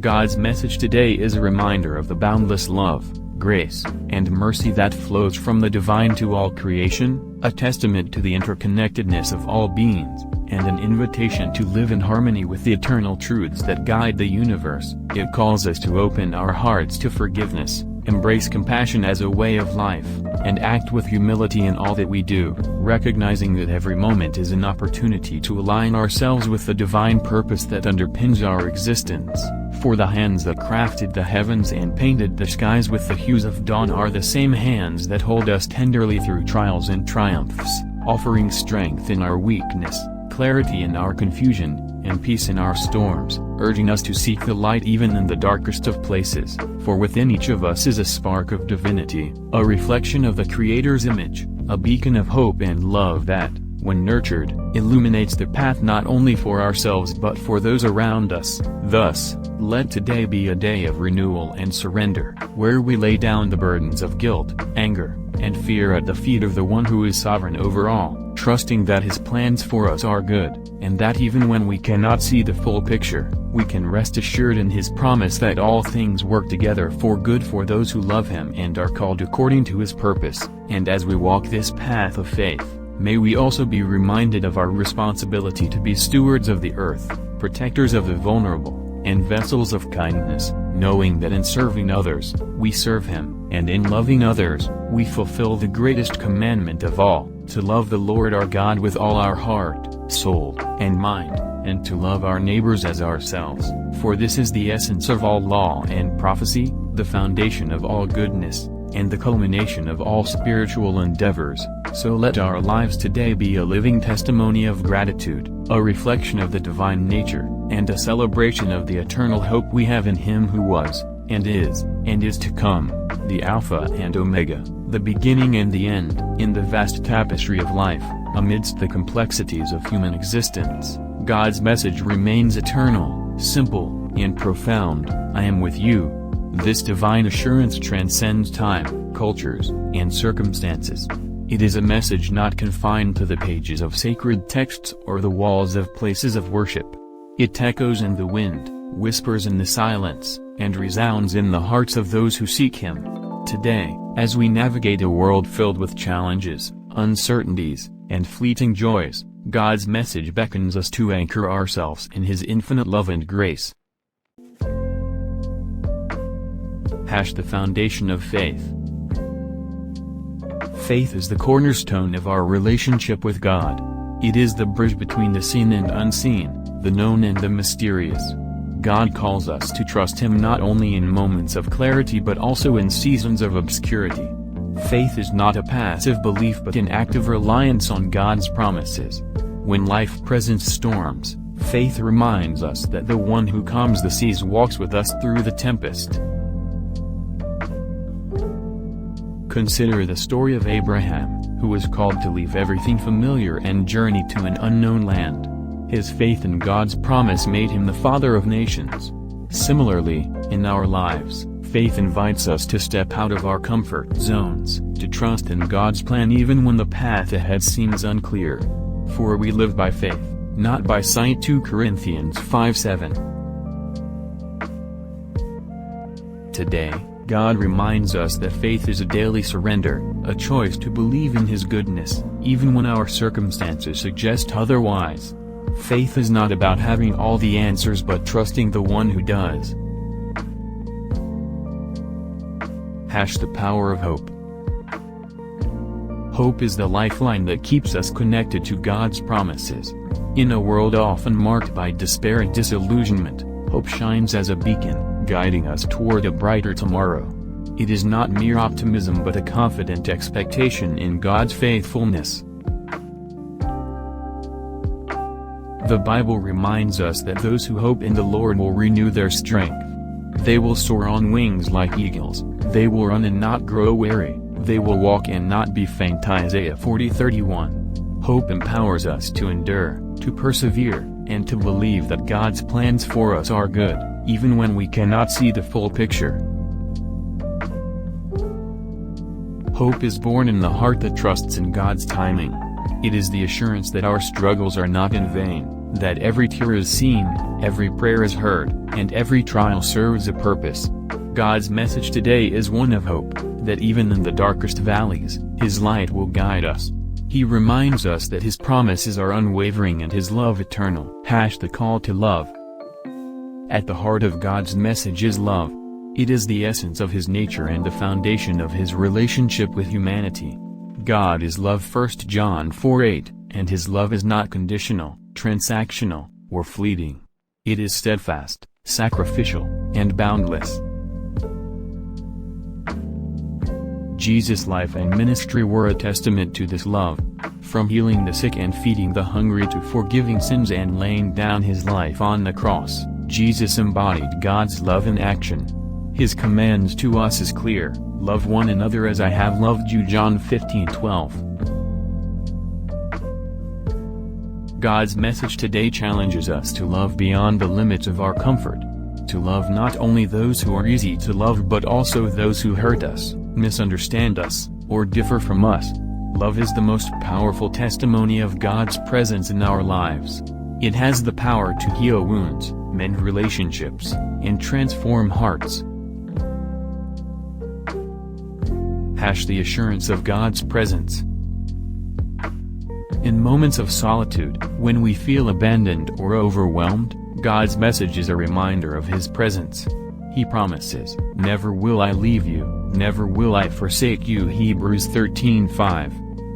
God's message today is a reminder of the boundless love, grace, and mercy that flows from the divine to all creation, a testament to the interconnectedness of all beings, and an invitation to live in harmony with the eternal truths that guide the universe. It calls us to open our hearts to forgiveness, embrace compassion as a way of life, and act with humility in all that we do, recognizing that every moment is an opportunity to align ourselves with the divine purpose that underpins our existence. For the hands that crafted the heavens and painted the skies with the hues of dawn are the same hands that hold us tenderly through trials and triumphs, offering strength in our weakness, clarity in our confusion, and peace in our storms, urging us to seek the light even in the darkest of places. For within each of us is a spark of divinity, a reflection of the Creator's image, a beacon of hope and love that, when nurtured, illuminates the path not only for ourselves but for those around us. Thus, let today be a day of renewal and surrender, where we lay down the burdens of guilt, anger, and fear at the feet of the one who is sovereign over all, trusting that his plans for us are good, and that even when we cannot see the full picture, we can rest assured in his promise that all things work together for good for those who love him and are called according to his purpose. And as we walk this path of faith, may we also be reminded of our responsibility to be stewards of the earth, protectors of the vulnerable, and vessels of kindness, knowing that in serving others, we serve him, and in loving others, we fulfill the greatest commandment of all, to love the Lord our God with all our heart, soul, and mind, and to love our neighbors as ourselves. For this is the essence of all law and prophecy, the foundation of all goodness, and the culmination of all spiritual endeavors. So let our lives today be a living testimony of gratitude, a reflection of the divine nature, and a celebration of the eternal hope we have in him who was, and is to come, the Alpha and Omega, the beginning and the end. In the vast tapestry of life, amidst the complexities of human existence, God's message remains eternal, simple, and profound. I am with you. This divine assurance transcends time, cultures, and circumstances. It is a message not confined to the pages of sacred texts or the walls of places of worship. It echoes in the wind, whispers in the silence, and resounds in the hearts of those who seek him. Today, as we navigate a world filled with challenges, uncertainties, and fleeting joys, God's message beckons us to anchor ourselves in his infinite love and grace. The foundation of faith. Faith is the cornerstone of our relationship with God. It is the bridge between the seen and unseen, the known and the mysterious. God calls us to trust him not only in moments of clarity but also in seasons of obscurity. Faith is not a passive belief but an active reliance on God's promises. When life presents storms, faith reminds us that the one who calms the seas walks with us through the tempest. Consider the story of Abraham, who was called to leave everything familiar and journey to an unknown land. His faith in God's promise made him the father of nations. Similarly, in our lives, faith invites us to step out of our comfort zones, to trust in God's plan even when the path ahead seems unclear. For we live by faith, not by sight. 2 Corinthians 5:7. Today, God reminds us that faith is a daily surrender, a choice to believe in his goodness, even when our circumstances suggest otherwise. Faith is not about having all the answers but trusting the one who does. The power of hope. Hope is the lifeline that keeps us connected to God's promises. In a world often marked by despair and disillusionment, hope shines as a beacon, guiding us toward a brighter tomorrow. It is not mere optimism but a confident expectation in God's faithfulness. The Bible reminds us that those who hope in the Lord will renew their strength. They will soar on wings like eagles, they will run and not grow weary, they will walk and not be faint. Isaiah 40:31. Hope empowers us to endure, to persevere, and to believe that God's plans for us are good, even when we cannot see the full picture. Hope is born in the heart that trusts in God's timing. It is the assurance that our struggles are not in vain, that every tear is seen, every prayer is heard, and every trial serves a purpose. God's message today is one of hope, that even in the darkest valleys, His light will guide us. He reminds us that His promises are unwavering and His love eternal. The call to love. At the heart of God's message is love. It is the essence of His nature and the foundation of His relationship with humanity. God is love. 1 John 4:8, and His love is not conditional, transactional, or fleeting. It is steadfast, sacrificial, and boundless. Jesus' life and ministry were a testament to this love. From healing the sick and feeding the hungry to forgiving sins and laying down His life on the cross, Jesus embodied God's love in action. His commands to us is clear: love one another as I have loved you. John 15:12. God's message today challenges us to love beyond the limits of our comfort. To love not only those who are easy to love but also those who hurt us, misunderstand us, or differ from us. Love is the most powerful testimony of God's presence in our lives. It has the power to heal wounds, mend relationships, and transform hearts. The assurance of God's presence. In moments of solitude, when we feel abandoned or overwhelmed, God's message is a reminder of His presence. He promises, "Never will I leave you, never will I forsake you." Hebrews 13:5.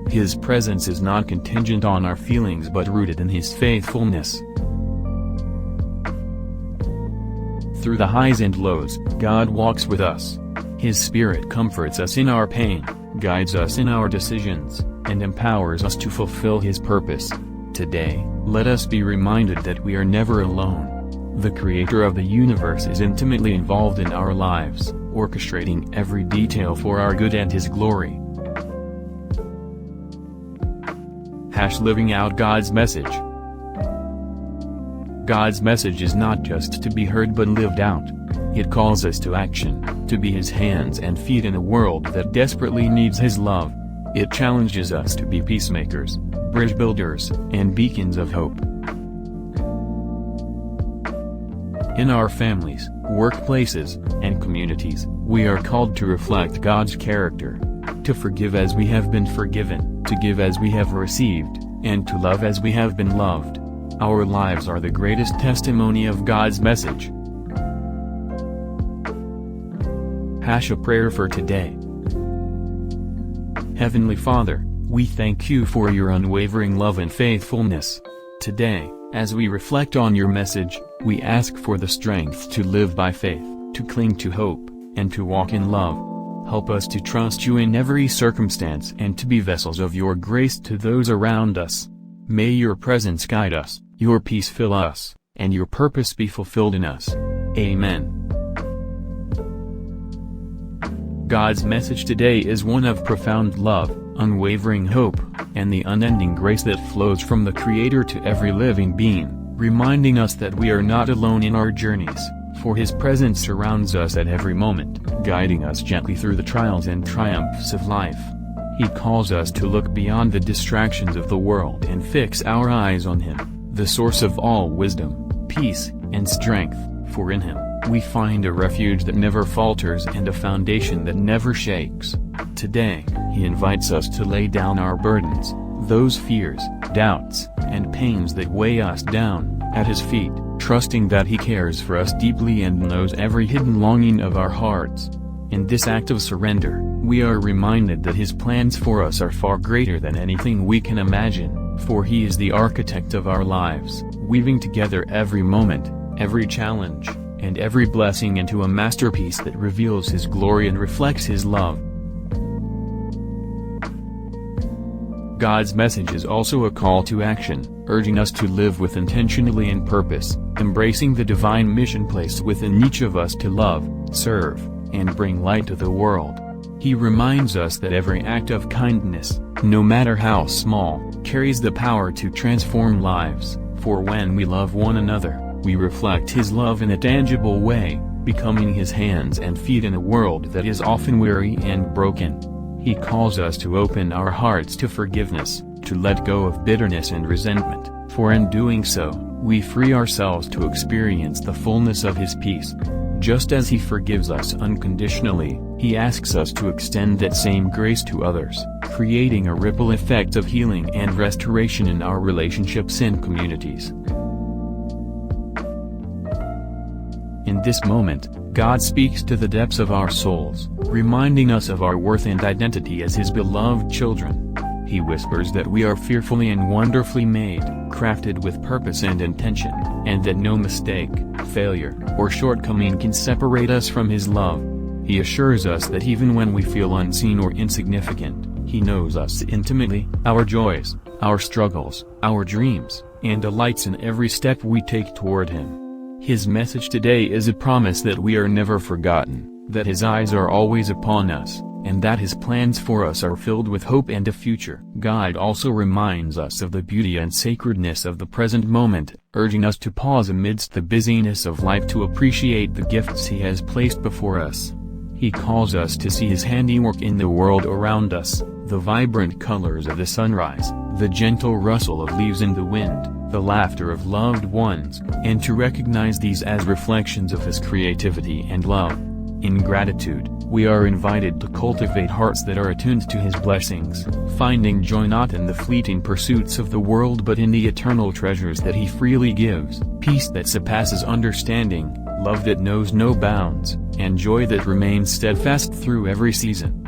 His presence is not contingent on our feelings but rooted in His faithfulness. Through the highs and lows, God walks with us. His Spirit comforts us in our pain, guides us in our decisions, and empowers us to fulfill His purpose. Today, let us be reminded that we are never alone. The Creator of the universe is intimately involved in our lives, orchestrating every detail for our good and His glory. Living out God's message. God's message is not just to be heard but lived out. It calls us to action, to be His hands and feet in a world that desperately needs His love. It challenges us to be peacemakers, bridge builders, and beacons of hope. In our families, workplaces, and communities, we are called to reflect God's character. To forgive as we have been forgiven, to give as we have received, and to love as we have been loved. Our lives are the greatest testimony of God's message. A prayer for today. Heavenly Father, we thank You for Your unwavering love and faithfulness. Today, as we reflect on Your message, we ask for the strength to live by faith, to cling to hope, and to walk in love. Help us to trust You in every circumstance and to be vessels of Your grace to those around us. May Your presence guide us, Your peace fill us, and Your purpose be fulfilled in us. Amen. God's message today is one of profound love, unwavering hope, and the unending grace that flows from the Creator to every living being, reminding us that we are not alone in our journeys, for His presence surrounds us at every moment, guiding us gently through the trials and triumphs of life. He calls us to look beyond the distractions of the world and fix our eyes on Him, the source of all wisdom, peace, and strength, for in Him we find a refuge that never falters and a foundation that never shakes. Today, He invites us to lay down our burdens, those fears, doubts, and pains that weigh us down, at His feet, trusting that He cares for us deeply and knows every hidden longing of our hearts. In this act of surrender, we are reminded that His plans for us are far greater than anything we can imagine, for He is the architect of our lives, weaving together every moment, every challenge, and every blessing into a masterpiece that reveals His glory and reflects His love. God's message is also a call to action, urging us to live with intentionality and purpose, embracing the divine mission placed within each of us to love, serve, and bring light to the world. He reminds us that every act of kindness, no matter how small, carries the power to transform lives, for when we love one another, we reflect His love in a tangible way, becoming His hands and feet in a world that is often weary and broken. He calls us to open our hearts to forgiveness, to let go of bitterness and resentment, For in doing so, we free ourselves to experience the fullness of His peace. Just as He forgives us unconditionally, He asks us to extend that same grace to others, creating a ripple effect of healing and restoration in our relationships and communities. In this moment, God speaks to the depths of our souls, reminding us of our worth and identity as His beloved children. He whispers that we are fearfully and wonderfully made, crafted with purpose and intention, and that no mistake, failure, or shortcoming can separate us from His love. He assures us that even when we feel unseen or insignificant, He knows us intimately, our joys, our struggles, our dreams, and delights in every step we take toward Him. His message today is a promise that we are never forgotten, that His eyes are always upon us, and that His plans for us are filled with hope and a future. God also reminds us of the beauty and sacredness of the present moment, urging us to pause amidst the busyness of life to appreciate the gifts He has placed before us. He calls us to see His handiwork in the world around us, the vibrant colors of the sunrise, the gentle rustle of leaves in the wind, the laughter of loved ones, and to recognize these as reflections of His creativity and love. In gratitude, we are invited to cultivate hearts that are attuned to His blessings, finding joy not in the fleeting pursuits of the world but in the eternal treasures that He freely gives, peace that surpasses understanding, love that knows no bounds, and joy that remains steadfast through every season.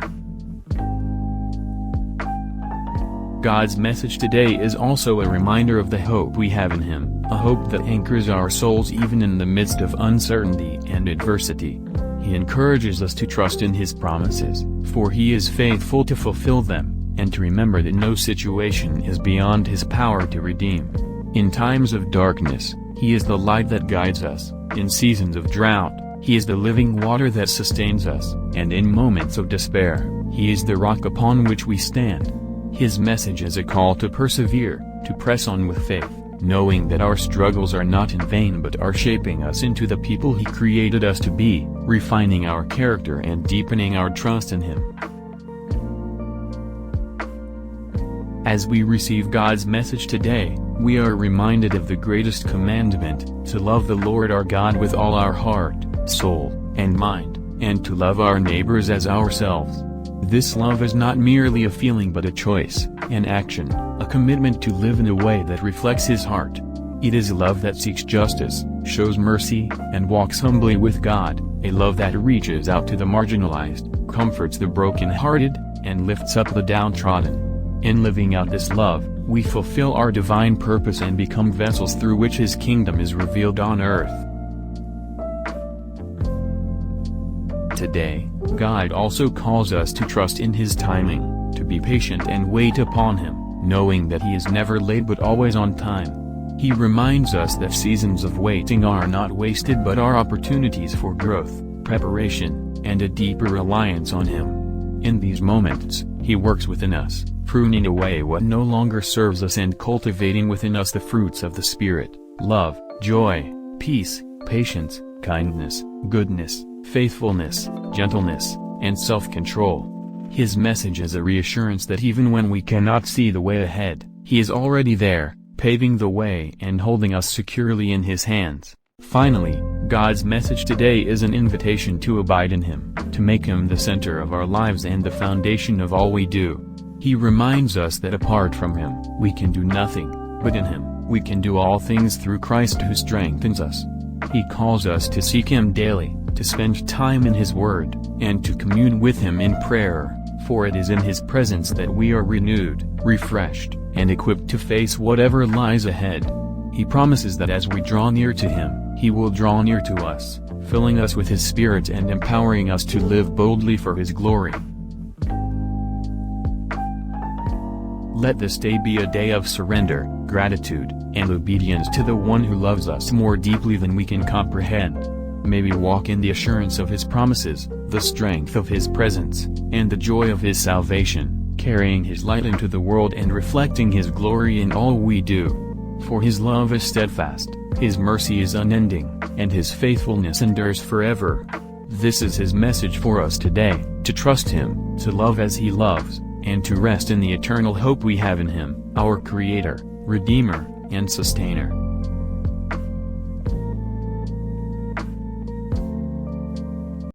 God's message today is also a reminder of the hope we have in Him, a hope that anchors our souls even in the midst of uncertainty and adversity. He encourages us to trust in His promises, for He is faithful to fulfill them, and to remember that no situation is beyond His power to redeem. In times of darkness, He is the light that guides us, in seasons of drought, He is the living water that sustains us, and in moments of despair, He is the rock upon which we stand. His message is a call to persevere, to press on with faith, knowing that our struggles are not in vain but are shaping us into the people He created us to be, refining our character and deepening our trust in Him. As we receive God's message today, we are reminded of the greatest commandment, to love the Lord our God with all our heart, soul, and mind, and to love our neighbors as ourselves. This love is not merely a feeling but a choice, an action, a commitment to live in a way that reflects His heart. It is a love that seeks justice, shows mercy, and walks humbly with God, a love that reaches out to the marginalized, comforts the broken-hearted, and lifts up the downtrodden. In living out this love, we fulfill our divine purpose and become vessels through which His kingdom is revealed on earth. Today, God also calls us to trust in His timing, to be patient and wait upon Him, knowing that He is never late but always on time. He reminds us that seasons of waiting are not wasted but are opportunities for growth, preparation, and a deeper reliance on Him. In these moments, He works within us, pruning away what no longer serves us and cultivating within us the fruits of the Spirit: love, joy, peace, patience, kindness, goodness, faithfulness, gentleness, and self-control. His message is a reassurance that even when we cannot see the way ahead, He is already there, paving the way and holding us securely in His hands. Finally, God's message today is an invitation to abide in Him, to make Him the center of our lives and the foundation of all we do. He reminds us that apart from Him, we can do nothing, but in Him, we can do all things through Christ who strengthens us. He calls us to seek Him daily, to spend time in His Word, and to commune with Him in prayer, for it is in His presence that we are renewed, refreshed, and equipped to face whatever lies ahead. He promises that as we draw near to Him, He will draw near to us, filling us with His Spirit and empowering us to live boldly for His glory. Let this day be a day of surrender, gratitude, and obedience to the One who loves us more deeply than we can comprehend. May we walk in the assurance of His promises, the strength of His presence, and the joy of His salvation, carrying His light into the world and reflecting His glory in all we do. For His love is steadfast, His mercy is unending, and His faithfulness endures forever. This is His message for us today, to trust Him, to love as He loves, and to rest in the eternal hope we have in Him, our Creator, Redeemer, and sustainer.